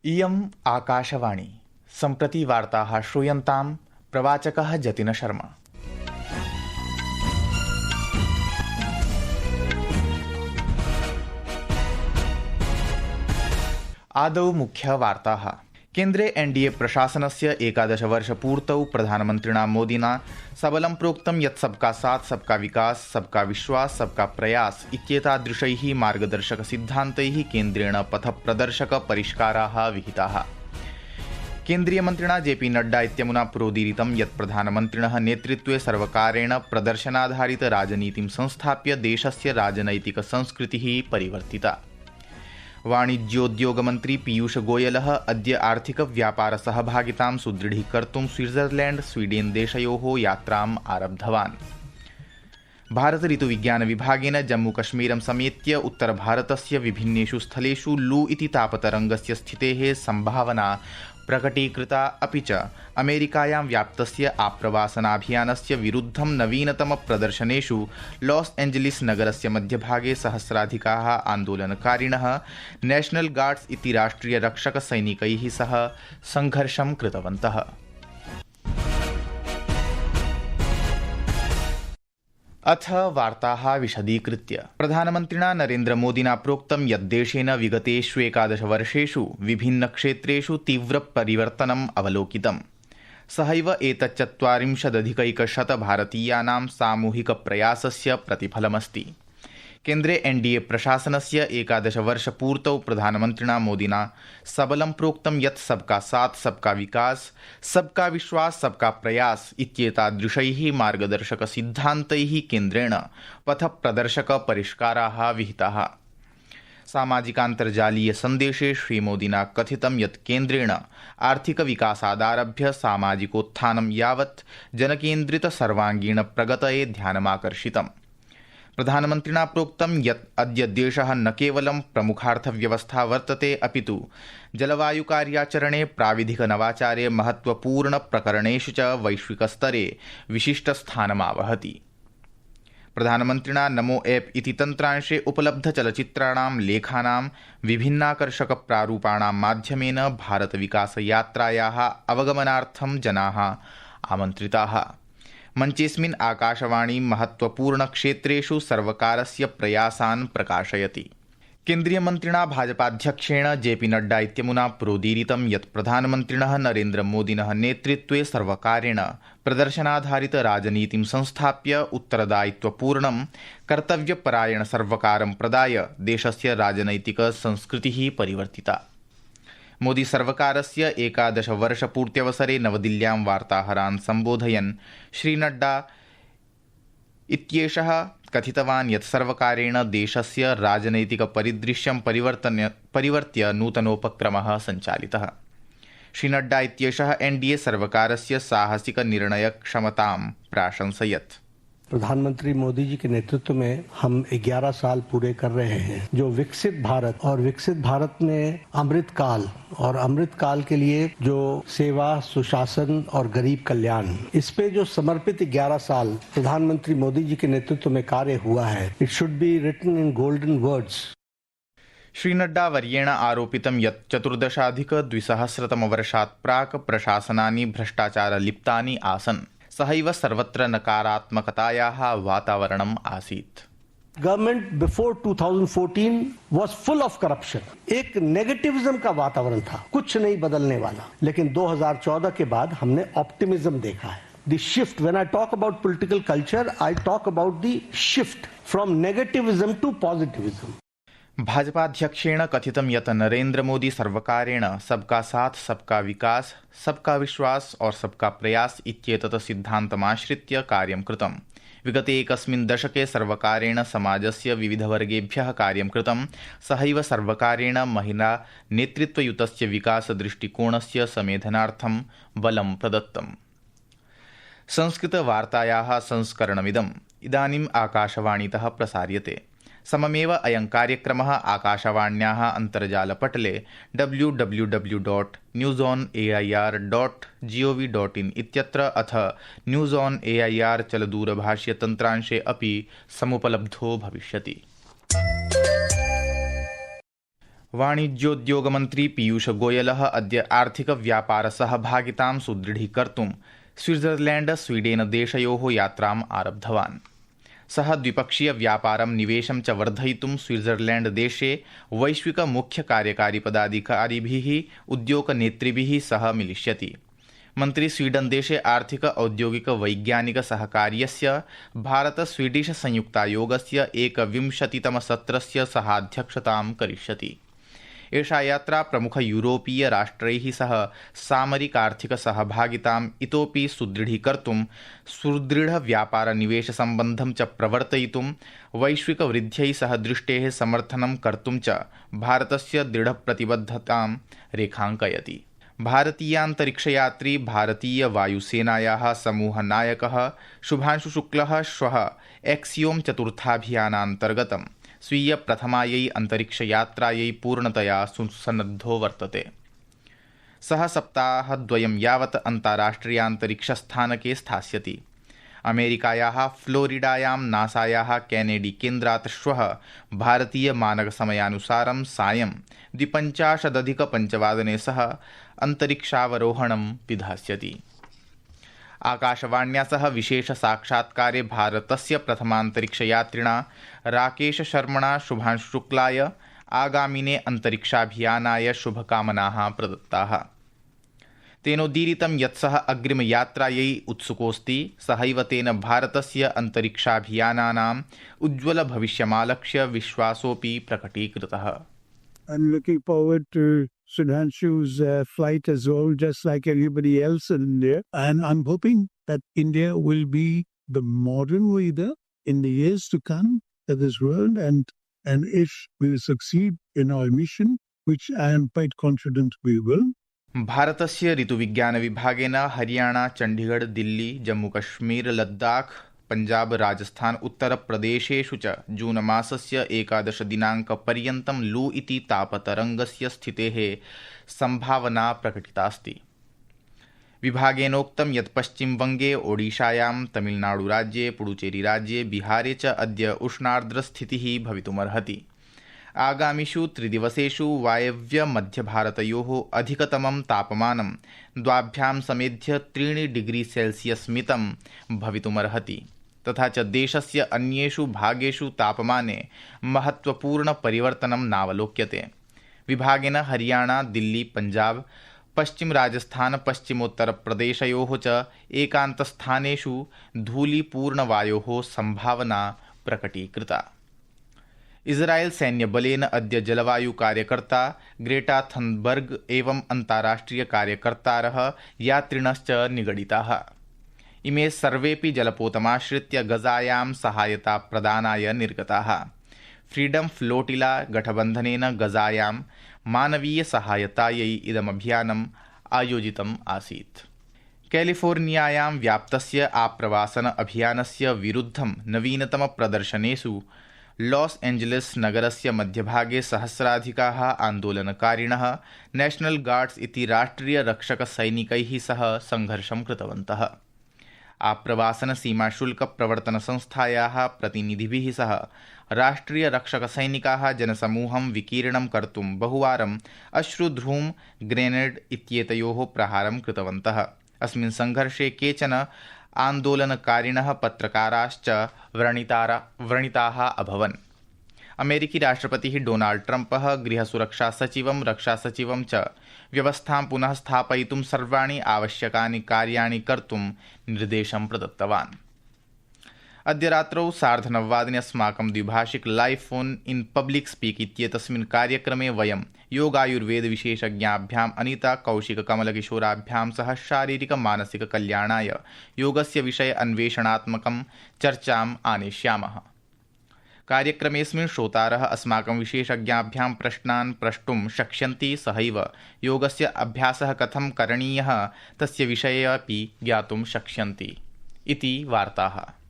इयम् आकाशवाणी सम्प्रति वार्ताः श्रूयन्तां प्रवाचकः जतिन शर्मा। आदौ मुख्यवार्ताः। केन्द्रे एनडीए प्रशासनस्य 11 वर्षपूर्तौ प्रधानमन्त्रिणा मोदिना सबलं प्रोक्तं यत् सबका साथ सबका विकास सबका विश्वास सबका प्रयास इत्येतादृशैः मार्गदर्शकसिद्धान्तैः केन्द्रेण पथप्रदर्शक परिष्काराः विहिताः। केन्द्रीयमन्त्रिणा जेपी नड्डा इत्यमुना प्रोदीरितं यत् प्रधानमन्त्रिणः नेतृत्वे सर्वकारेण प्रदर्शनाधारित राजनीतिं संस्थाप्य देशस्य राजनैतिक संस्कृतिः परिवर्तिता। वाणिज्योद्योगमन्त्री पीयूष गोयलः अद्य आर्थिक व्यापार सहभागितां सुदृढीकर्तुं स्विट्जरलैण्ड स्वीडेन देशयोः यात्राम् आरब्धवान्। भारत ऋतुविज्ञान विभागेन जम्मूकश्मीरं समेत्य उत्तरभारतस्य विभिन्नेषु स्थलेषु लू इति तापतरङ्गस्य स्थितेः सम्भावना प्रकटीकृता। अपि च अमेरिकायां व्याप्तस्य आप्रवासनाभियानस्य विरुद्धं नवीनतम प्रदर्शनेषु लॉस एंजलिस नगरस्य मध्यभागे सहस्राधिकाः आन्दोलनकारिणः नेशनल गार्ड्स इति राष्ट्रियरक्षकसैनिकैः सह संघर्षं कृतवन्तः। अथ वार्ताः विशदीकृत्य। प्रधानमन्त्रिणा नरेन्द्रमोदिना प्रोक्तं यत् देशेन विगतेषु 11 वर्षेषु विभिन्नक्षेत्रेषु तीव्रपरिवर्तनम् अवलोकितम्। सहैव एतच्चत्वारिंशदधिकैकशत भारतीयानां सामूहिकप्रयासस्य प्रतिफलमस्ति। केन्द्रे एनडीए प्रशासनस्य 11 वर्षपूर्तौ प्रधानमन्त्रिणा मोदिना सबलं प्रोक्तं यत् सबका साथ सबका विकास सबका विश्वास सबका प्रयास इत्येतादृशैः मार्गदर्शकसिद्धान्तैः केन्द्रेण पथप्रदर्शक परिष्काराः विहिताः। सामाजिकान्तर्जालीय सन्देशे श्रीमोदिना कथितं यत् केन्द्रेण आर्थिकविकासादारभ्य सामाजिकोत्थानं यावत् जनकेन्द्रित सर्वाङ्गीण प्रगतये ध्यानमाकर्षितम्। प्रधानमन्त्रिणा प्रोक्तं यत् अद्य देशः न केवलं प्रमुखार्थव्यवस्था वर्तते अपितु जलवायुकार्याचरणे प्राविधिक नवाचारे महत्वपूर्ण प्रकरणेषु च वैश्विकस्तरे विशिष्टस्थानमावहति। प्रधानमन्त्रिणा नमो ऐप इति तन्त्रांशे उपलब्धचलच्चित्राणां लेखानां विभिन्नाकर्षकप्रारूपाणां माध्यमेन भारतविकासयात्रायाः अवगमनार्थं जनाः आमन्त्रिताः। मञ्चेऽस्मिन् आकाशवाणी महत्वपूर्णक्षेत्रेषु सर्वकारस्य प्रयासान् प्रकाशयति। केन्द्रीयमन्त्रिणा भाजपाध्यक्षेण जेपी नड्डा इत्यमुना प्रोदीरितं यत् प्रधानमन्त्रिणः नरेन्द्रमोदिनः नेतृत्वे सर्वकारेण प्रदर्शनाधारित राजनीतिं संस्थाप्य उत्तरदायित्वपूर्णं कर्तव्यपरायण सर्वकारं प्रदाय देशस्य राजनैतिक संस्कृतिः परिवर्तिता। मोदी सर्वकारस्य 11 वर्षपूर्त्यवसरे नवदिल्ल्यां वार्ताहरान् सम्बोधयन् श्रीनड्डा इत्येषः कथितवान् यत् सर्वकारेण देशस्य राजनैतिकपरिदृश्यं परिवर्त्य नूतनोपक्रमः सञ्चालितः। श्रीनड्डा इत्येषः एनडीए सर्वकारस्य साहसिक निर्णयक्षमतां प्राशंसयत्। प्रधानमंत्री मोदी जी के नेतृत्व में हम 11 साल पूरे कर रहे हैं, जो विकसित भारत और विकसित भारत में अमृत काल और अमृत काल के लिए जो सेवा सुशासन और गरीब कल्याण, इस पे जो समर्पित 11 साल प्रधानमंत्री मोदी जी के नेतृत्व में कार्य हुआ है, it should be written in golden words. Shri Nadda वर्येण आरोपितं यत् 14,200 प्राक् प्रशासनानि भ्रष्टाचारलिप्तानि आसन्। सहैव सर्वत्र नकारात्मकतायाः वातावरणम् आसीत्। Government before 2014 was full of corruption, एक नेगेटिविज्म का वातावरण था, कुछ नहीं बदलने वाला। लेकिन 2014 के बाद हमने ऑप्टिमिज्म देखा है। The shift, when I talk about political culture, I talk about the shift from negativism to positivism. भाजपाध्यक्षेण कथितं यत् नरेन्द्र मोदी सर्वकारेण सबका साथ सबका विकास सबका विश्वास और सबका प्रयास इत्येतत् सिद्धान्तमाश्रित्य कार्यं कृतम्। विगते एकस्मिन् दशके सर्वकारेण समाजस्य विविधवर्गेभ्यः कार्यं कृतं। सहैव सर्वकारेण महिला नेतृत्वयुतस्य विकासदृष्टिकोणस्य समेधनार्थं बलं प्रदत्तम्। संस्कृतवार्तायाः संस्करणमिदम् इदानीम् आकाशवाणीतः प्रसार्यते। सममेव अयं कार्यक्रमः आकाशवाण्याः अन्तर्जालपटले www.newsonair.gov.in इत्यत्र अथ न्यूज़ ऑन एआईआर चलदूरभाष्यतन्त्रांशे अपि समुपलब्धो भविष्यति। वाणिज्योद्योगमन्त्री पीयूषगोयलः अद्य आर्थिकव्यापारसहभागितां सुदृढीकर्तुं स्विट्जरलैण्ड स्वीडेन देशयोः यात्राम् आरब्धवान्। सः द्विपक्षीयव्यापारं निवेशं च वर्धयितुं स्विट्जरलैण्ड देशे वैश्विक मुख्यकार्यकारी पदाधिकारिभिः उद्योगनेतृभिः सह मिलिष्यति। मन्त्री स्वीडन देशे आर्थिक औद्योगिक वैज्ञानिक सहकार्यस्य भारत स्वीडिश संयुक्तायोगस्य 21तमसत्रस्य सहाध्यक्षतां करिष्यति। एषा यात्रा प्रमुख यूरोपीय राष्ट्रैः सह सामरिकार्थिक सहभागिताम् इतोपि सुदृढीकर्तुं सुदृढव्यापारनिवेशसम्बन्धं च प्रवर्तयितुं वैश्विकवृद्ध्यै सह दृष्टेः समर्थनं कर्तुं च भारतस्य दृढप्रतिबद्धतां रेखाङ्कयति। भारतीयान्तरिक्षयात्री भारतीय वायुसेनायाः समूहनायकः शुभांशुशुक्लः श्वः एक्सियोम चतुर्थाभियानान्तर्गतं स्वीय प्रथमायै अन्तरिक्षयात्रायै पूर्णतया सुसन्नद्धो वर्तते। सः सप्ताहद्वयं यावत् अन्ताराष्ट्रियान्तरिक्षस्थानके स्थास्यति। अमेरिकायाः फ्लोरिडायां नासायाः केनेडी केन्द्रात् श्वः भारतीयमानकसमयानुसारं सायं 2:50 सह अन्तरिक्षावरोहणं विधास्यति। आकाशवाण्या सह विशेष साक्षात्कारे भारतस्य प्रथमान्तरिक्षयात्रिणा राकेश शर्मणा शुभांशुशुक्लाय आगामिने अन्तरिक्षाभियानाय शुभकामनाः प्रदत्ताः। तेनोदीरितं यत् सः अग्रिमयात्रायै उत्सुकोऽस्ति। सहैव तेन भारतस्य अन्तरिक्षाभियानानाम् उज्ज्वलभविष्यमालक्ष्य विश्वासोऽपि प्रकटीकृतः। I'm looking forward to Sudhanshu's flight as well, just like everybody else in India. And I'm hoping that India will be the modern leader in the years to come of this world. And if we succeed in our mission, which I am quite confident we will. भारतस्य ऋतुविज्ञान विभागेन हरियाणा, चण्डीगढ़, दिल्ली, जम्मूकश्मीर, लद्दाख, पंजाब, राजस्थान, उत्तरप्रदेशेषु च जून मासस्य 11 दिनाङ्कपर्यन्तं लू इति तापतरङ्गस्य स्थितेः सम्भावना प्रकटितास्ति। विभागेनोक्तं यत् पश्चिमबङ्गे, ओडिशायां, तमिलनाडुराज्ये, पुडुचेरीराज्ये, बिहारे च अद्य उष्णार्द्रस्थितिः भवितुमर्हति। आगामिषु 3 दिवसेषु वायव्यमध्यभारतयोः अधिकतमं तापमानं 2 समेध्य 3 डिग्री सेल्सियस् मितं भवितुमर्हति। तथा च देशस्य अन्येषु भागेषु तापमाने महत्त्वपूर्णपरिवर्तनं नावलोक्यते। विभागेन हरियाणा, दिल्ली, पंजाब, पश्चिम राजस्थान, पश्चिमोत्तरप्रदेशयोः च एकान्तस्थानेषु धूलीपूर्णवायोः सम्भावना प्रकटीकृता। इस्राएल सैन्यबलेन अद्य जलवायुकार्यकर्ता ग्रेटा थनबर्ग एवं अन्ताराष्ट्रियकार्यकर्तारः यात्रिणश्च निगडिताः। इमे सर्वेपि जलपोतमाश्रित्य गजायां सहायताप्रदानाय निर्गताः। फ्रीडम फ्लोटिला गठबन्धनेन गजायां मानवीयसहायतायै इदमभियानम् आयोजितम् आसीत्। कैलिफोर्नियायां व्याप्तस्य आप्रवासन अभियानस्य विरुद्धं नवीनतमप्रदर्शनेषु लॉस एंजलिस नगरस्य मध्यभागे सहस्राधिकाः आन्दोलनकारिणः नेशनल गार्ड्स इति राष्ट्रियरक्षकसैनिकैः सह संघर्षं कृतवन्तः। आप्रवासन सीमाशुल्कप्रवर्तनसंस्थायाः प्रतिनिधिभिः सह राष्ट्रियरक्षकसैनिकाः जनसमूहं विकीर्णं कर्तुं बहुवारम् अश्रुधूम ग्रेनेड इत्येतयोः प्रहारं कृतवन्तः। अस्मिन् संघर्षे केचन आन्दोलनकारिणः पत्रकाराश्च व्रणिताः अभवन्। अमेरिकी राष्ट्रपतिः डोनाल्ड ट्रम्पः गृहसुरक्षासचिवं, रक्षासचिवं च व्यवस्थां पुनः स्थापयितुं सर्वाणि आवश्यकानि कार्याणि कर्तुं निर्देशं प्रदत्तवान्। अद्य रात्रौ 9:30 अस्माकं द्विभाषिक live phone in public speak इत्येतस्मिन् कार्यक्रमे वयं योगायुर्वेदविशेषज्ञाभ्याम् अनिता कौशिककमलकिशोराभ्यां सह शारीरिक-मानसिक-कल्याणाय योगस्य विषये अन्वेषणात्मकं चर्चाम् आनेष्यामः। कार्यक्रमेऽस्मिन् श्रोतारः अस्माकं विशेषज्ञाभ्यां प्रश्नान् प्रष्टुं शक्ष्यन्ति। सहैव योगस्य अभ्यासः कथं करणीयः तस्य विषये अपि ज्ञातुं शक्ष्यन्ति इति वार्ताः।